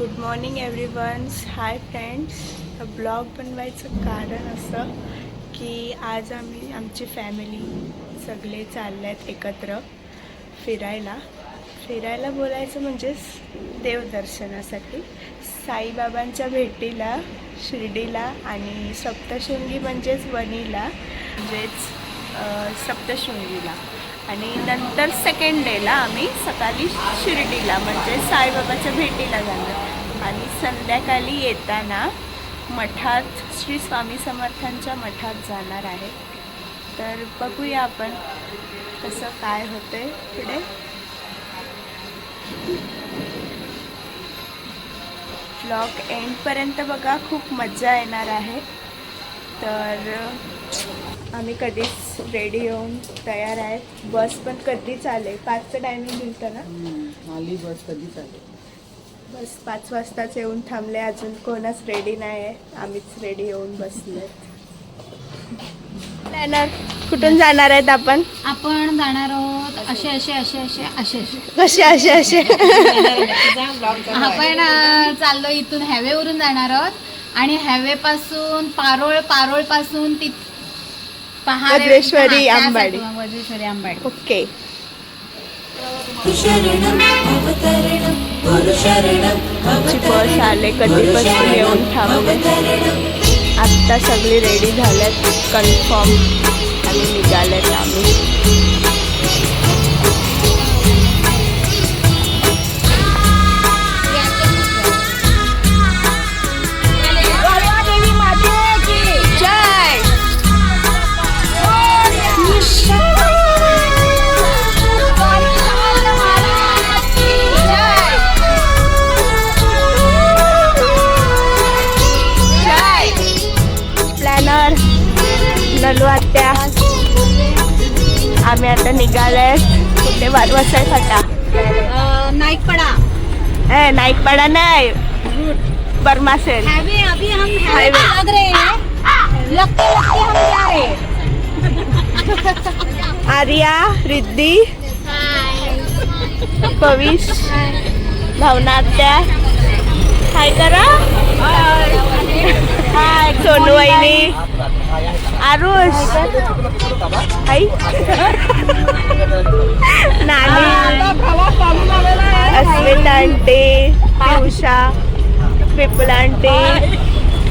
Good morning everyone. Hi friends. Blog बनवायचं कारण असं की आज आम्ही आमची फॅमिली सगळे चालले आहेत एकत्र फिरायला बोलायचं म्हणजेच देवदर्शनासाठी साईबाबांच्या भेटीला शिर्डीला आणि सप्तशृंगी म्हणजेच वणीला म्हणजेच सप्तशृंगीला आणि नंतर सेकंड डेला आम्ही सकाळी शिर्डीला म्हणजे साईबाबाच्या भेटीला जाणार आणि संध्याकाळी येताना मठात श्री स्वामी समर्थांच्या मठात जाणार आहे. तर बघूया आपण कसं काय होतंय पुढे. व्लॉग एंडपर्यंत बघा, खूप मजा येणार आहे. तर आम्ही कधीच रेडी होऊन तयार आहेत. बस पण कधीच आले, 5चं टायमिंग दिलं ना आली बस कधीच आली. बस 5 वाजताच येऊन थांबले. अजून कोणच रेडी नाही आहे, आम्हीच रेडी येऊन बसले. प्लॅनर कुठून जाणार आहेत आपण जाणार आहोत असे असे असे असे असे कसे असे असे आपण चाललो इथून हायवेवरून जाणार आहोत आणि हायवे पासून पारोळ पासून ती वज्रेश्वरी आंबाडी. ओके. आमची बस आले, कधीपासून येऊन थांबले. आत्ता सगळी रेडी झाल्यात कन्फर्म आणि निघाल्यात आम्ही. नलू आत्या आम्ही आता निघालोय कुठे वारवासाय फाटा नाईकपाडा नाही बर्मासेल हायवे. आर्या, रिद्धी, पविश, भावना आत्या हाय करा. हाय सोनू वहिनी, आरुष, हाय नानी, अस्मिता आंटी, पियुषा, विपुला आंटी,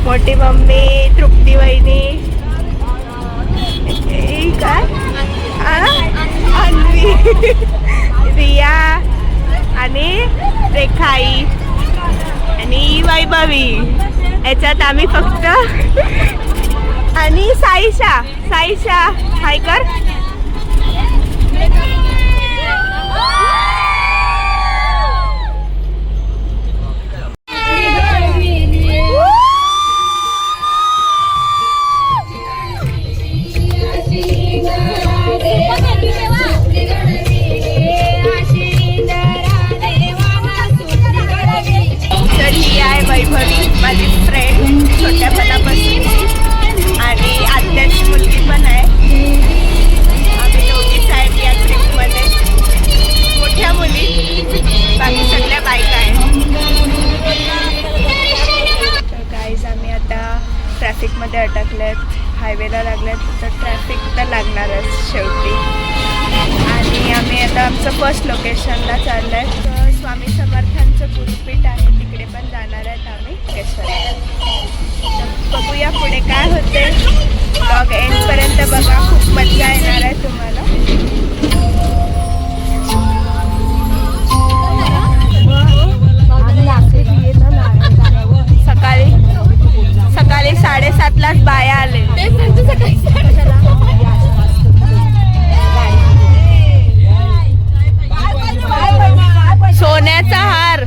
मोठी मम्मी, तृप्ती वहिनी, काय अन्वी, रिया आणि रेखाई आणि वैभवी. याच्यात आम्ही फक्त आणि साईशा हाय कर. तर ही आहे वैभवी, माझी फ्रेंड छोट्यापणापासून आणि आत्याची मुलगी पण आहे. आम्ही दोघीच आहेत या ट्रिपमध्ये, मोठ्या मुली, बाकी सगळ्या बायका आहेत. तर गाईज आम्ही आता ट्रॅफिकमध्ये अटकलेत, हायवेला लागल्यात. तर ट्रॅफिक तर लागणारच शेवटी. आणि आम्ही आता आमचं फर्स्ट लोकेशनला चाललो आहे. तर स्वामी समर्थांचं गुरुपीठ आहे, तिकडे पण जाणार आहेत आम्ही केशवराला. बघूया पुढे काय होते. ब्लॉग एंडपर्यंत बघा, खूप मजा येणार आहे तुम्हाला. सकाळी 7:30लाच बाया आले. सोन्याचा हार.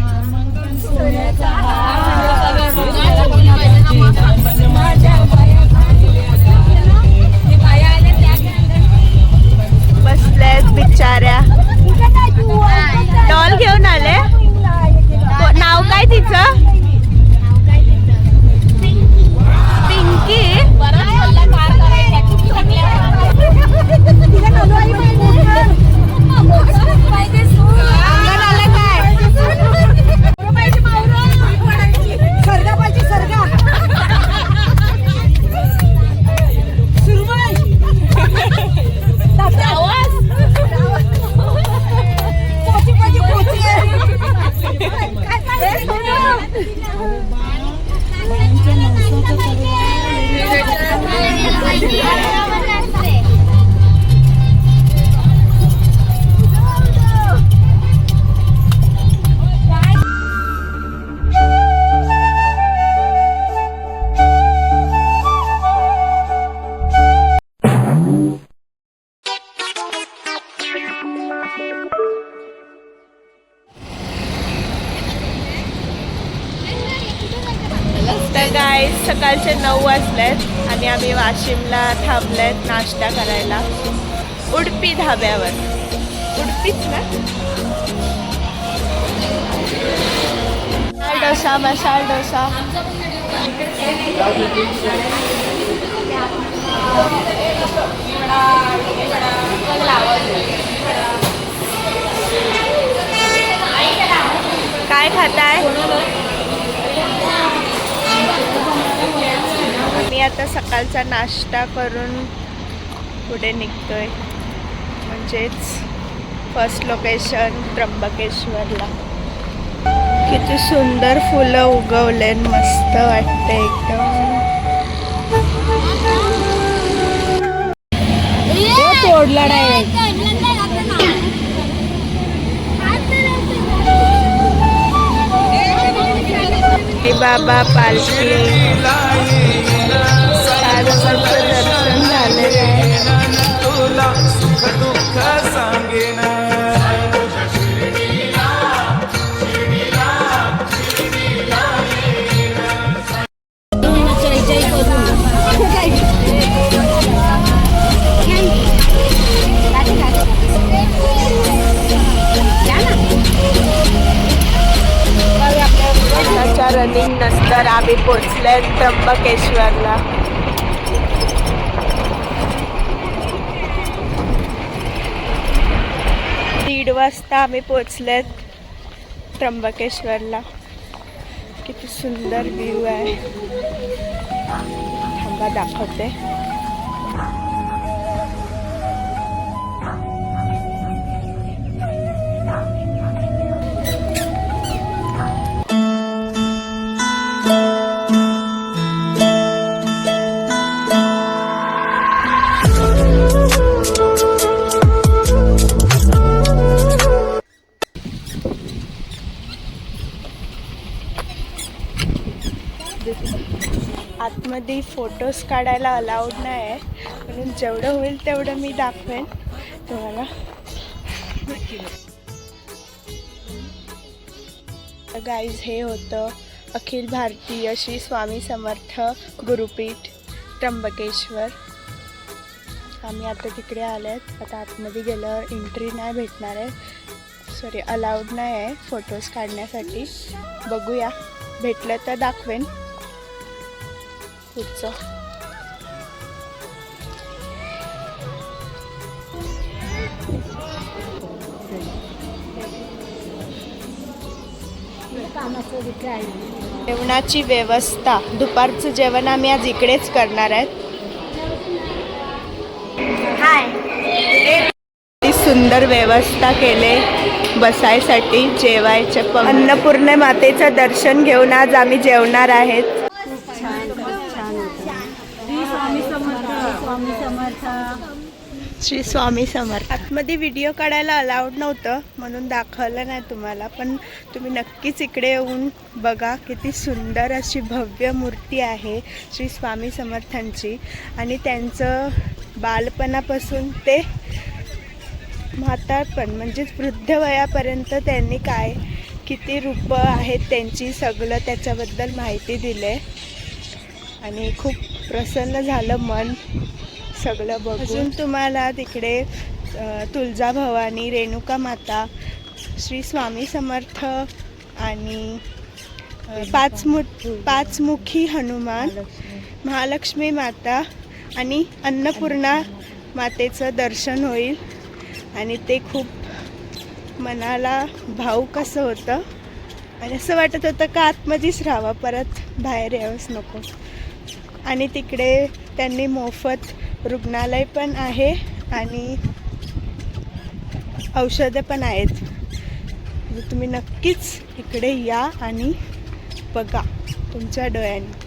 सकाळचे 9 वाजलेत आणि आम्ही वाशिमला थांबलेत नाश्ता करायला उडपी धाब्यावर. उडपीच ना. डोसा, मसाला डोसा. काय खाताय? मी आता सकाळचा नाश्ता करून पुढे निघतोय, म्हणजेच फर्स्ट लोकेशन त्र्यंबकेश्वरला. किती सुंदर फुलं उगवले, मस्त वाटते एकदम. तोडला नाही. बाबा पालखी दर्शन झालेलं आहे. रनिंग नंतर आम्ही पोचले त्र्यंबकेश्वरला. दीड वाजता आम्ही पोचलेत त्र्यंबकेश्वरला. किती सुंदर व्ह्यू आहे, थांबा दाखवते. आतमध्ये फोटोज काढायला अलाउड नाही आहे, म्हणून जेवढं होईल तेवढं मी दाखवेन तुम्हाला. गाईज, हे होतं अखिल भारतीय श्री स्वामी समर्थ गुरुपीठ त्र्यंबकेश्वर. आम्ही आता तिकडे आले आहेत. आता आतमध्ये गेल्यावर एंट्री नाही भेटणार आहे, सॉरी अलाउड नाही आहे फोटोज काढण्यासाठी. बघूया, भेटलं तर दाखवेन पुढचं. जेवणाची व्यवस्था, दुपारचं जेवण आम्ही आज इकडेच करणार आहेत. सुंदर व्यवस्था केले बसायसाठी, जेवायचे. अन्नपूर्णा मातेचं दर्शन घेऊन आज आम्ही जेवणार आहेत. श्री स्वामी समर्थ. आतमध्ये व्हिडिओ काढायला अलाउड नव्हतं म्हणून दाखवलं नाही तुम्हाला, पण तुम्ही नक्कीच इकडे येऊन बघा. किती सुंदर अशी भव्य मूर्ती आहे श्री स्वामी समर्थांची. आणि त्यांचं बालपणापासून ते म्हातारपण म्हणजेच वृद्ध वयापर्यंत त्यांनी काय किती रूपं आहेत त्यांची, सगळं त्याच्याबद्दल माहिती दिले. आणि खूप प्रसन्न झालं मन सगळं बघून. अजून तुम्हाला तिकडे तुळजाभवानी, रेणुका माता, श्री स्वामी समर्थ आणि पाचमुखी हनुमान, महालक्ष्मी माता आणि अन्नपूर्णा मातेचं दर्शन होईल. आणि ते खूप मनाला भावुक असं होतं आणि असं वाटत होतं का आतमध्येच राहावं, परत बाहेर यावंच नको. आणि तिकडे त्यांनी मोफत रुग्णालय पण आहे आणि औषधं पण आहेत. तुम्ही नक्कीच इकडे या आणि बघा तुमच्या डोळ्यांनी.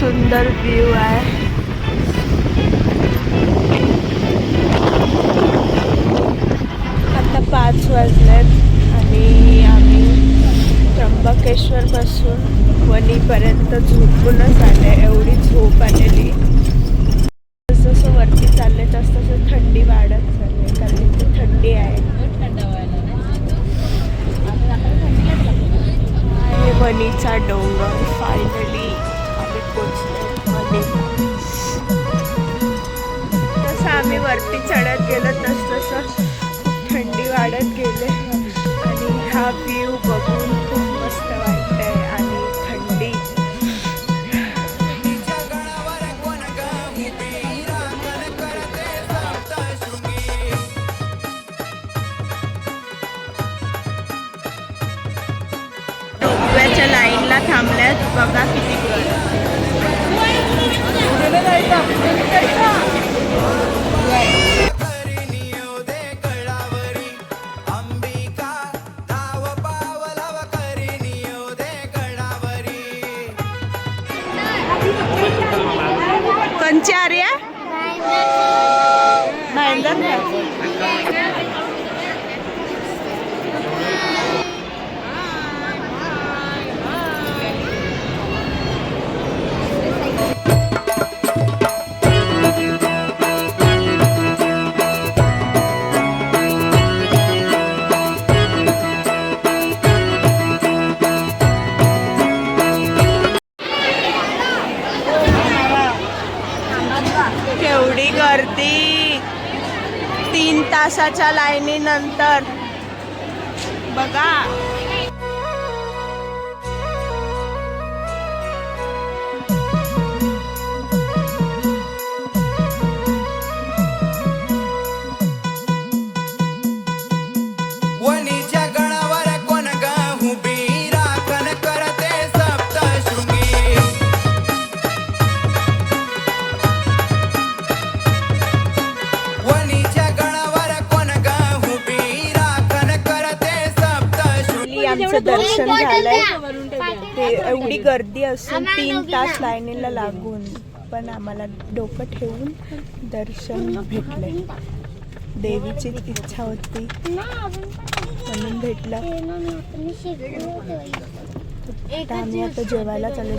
सुंदर व्ह्यू आहे. आता 5 वाजलेत आणि आम्ही त्र्यंबकेश्वर पासून वणीपर्यंत झोपूनच आले. एवढी झोप आलेली. जसं वरती चालले तसं थंडी वाढत चालली कारण इथे थंडी आहे. आहे वणीचा डोंगर. फायनली आम्ही पोचलो वणी. तसं आम्ही वरती चढत गेलो तसं थंडी वाढत गेले आणि हा व्ह्यू बघून खूप मस्त वाटतंय आणि थंडी. रोपवेच्या लाईनला थांबल्यात. बघा किती कंची आर्या केवढी गर्दी 3 तासाच्या लाईनीनंतर. बघा वणीच्या गणावर कोण ग उभी राखण करते सप्तशृंगी. वणीच्या गणावर कोण ग उभी राखण करते सप्तशृंगी. आमचं दर्शन झालंय. ते एवढी गर्दी असून 3 तास लाईनीला लागून पण आम्हाला डोकं ठेवून दर्शन भेटलंय. देवीची इच्छा होती म्हणून भेटलं. आता आम्ही आता जेवायला चालू.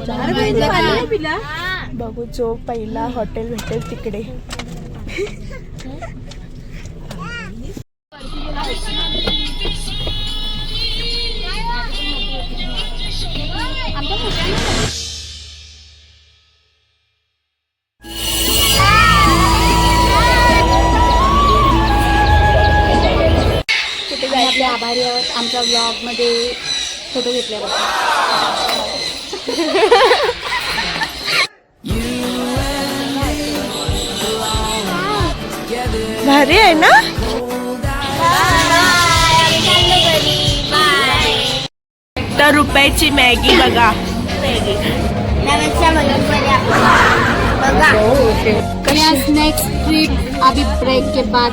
बघू जो पहिला हॉटेल भेटेल तिकडे. आपले आभारी आहोत आमच्या ब्लॉगमध्ये फोटो घेतल्याबद्दल. भारी आहे ना. ₹1 मॅगी बघा. नेक्स्ट ट्रीट अभी ब्रेक के बाद.